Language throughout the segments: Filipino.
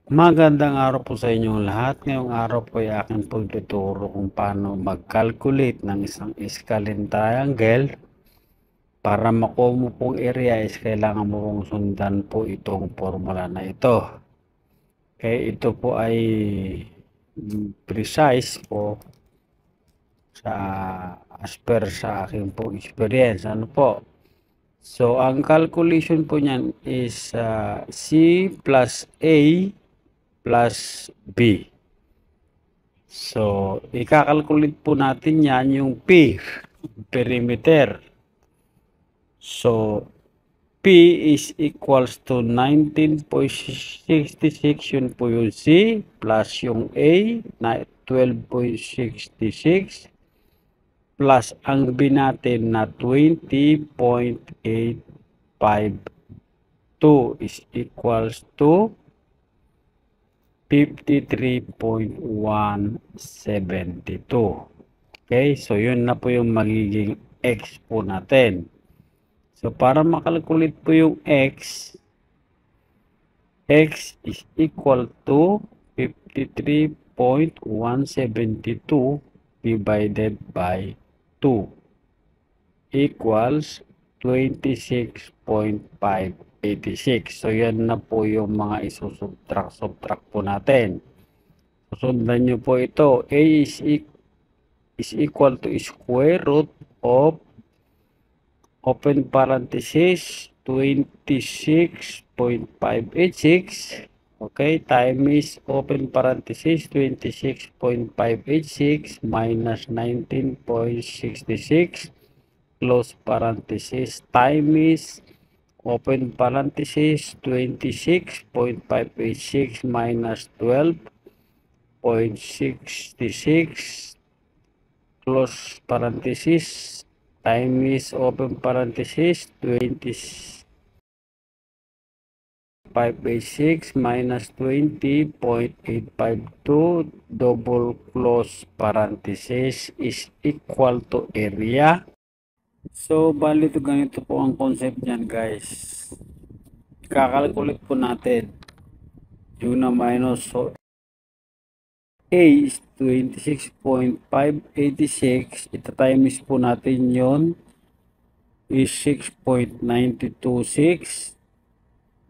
Magandang araw po sa inyong lahat. Ngayong araw po ay aking pagtuturo kung paano mag-calculate ng isang scaling triangle. Para makuha mo pong area is kailangan mo pong sundan po itong formula na ito. Okay, ito po ay precise po sa as per sa aking po experience. Ano po? So, ang calculation po niyan is C plus A plus B. So, ikakalculate po natin yan yung P, perimeter. So, P is equals to 19.66, yun po yung C, plus yung A na 12.66, plus ang B natin na 20.852 is equals to 53.172. Okay, so yun na po yung magiging X po natin. So para makalculate po yung X is equal to 53.172 divided by 2 equals 26.586. So yan na po yung mga isusubtract po natin. Susundan nyo po ito. A is equal to square root of open parenthesis 26.586, okay, times open parenthesis 26.586 minus 19.66 close parenthesis times open parenthesis 26.586 minus 12.66 close parenthesis times open parenthesis 25.86 minus 20.852 double close parenthesis is equal to area. So, bali ito ganito po ang concept niyan, guys. Kakalculate po natin yung na minus. So, A is 26.586. Ito times po natin yon is 6.926.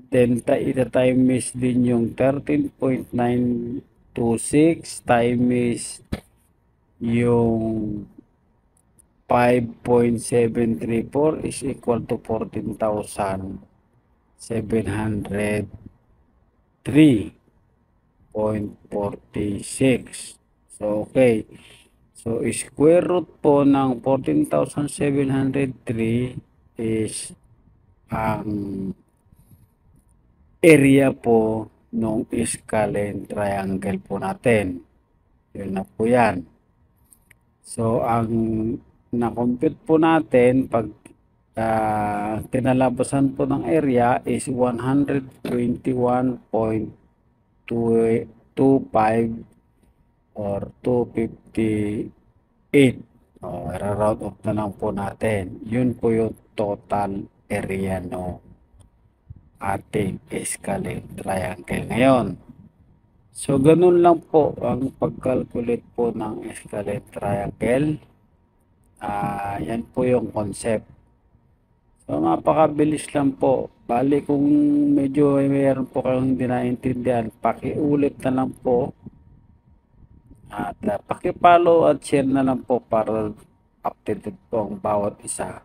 Then ito times din yung 13.926 times yung 5.734 is equal to 14,703.46. So, okay. So, square root po ng 14,703 is ang area po ng scaling triangle po natin. Yun na po yan. So, ang na-compute po natin pag kinalabasan po ng area is 121.25 or 258. I-round off na lang po natin. Yun po yung total area no ating scaling triangle ngayon. So, ganun lang po ang pag-calculate po ng scaling triangle. Yan po yung concept. So, napakabilis lang po. Bali, kung medyo mayroon po kayong hindi naintindihan, pakiulit na lang po. At pakipollow at share na lang po para updated po ang bawat isa.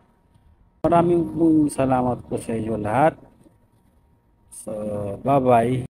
Maraming salamat po sa inyo lahat. So, bye-bye.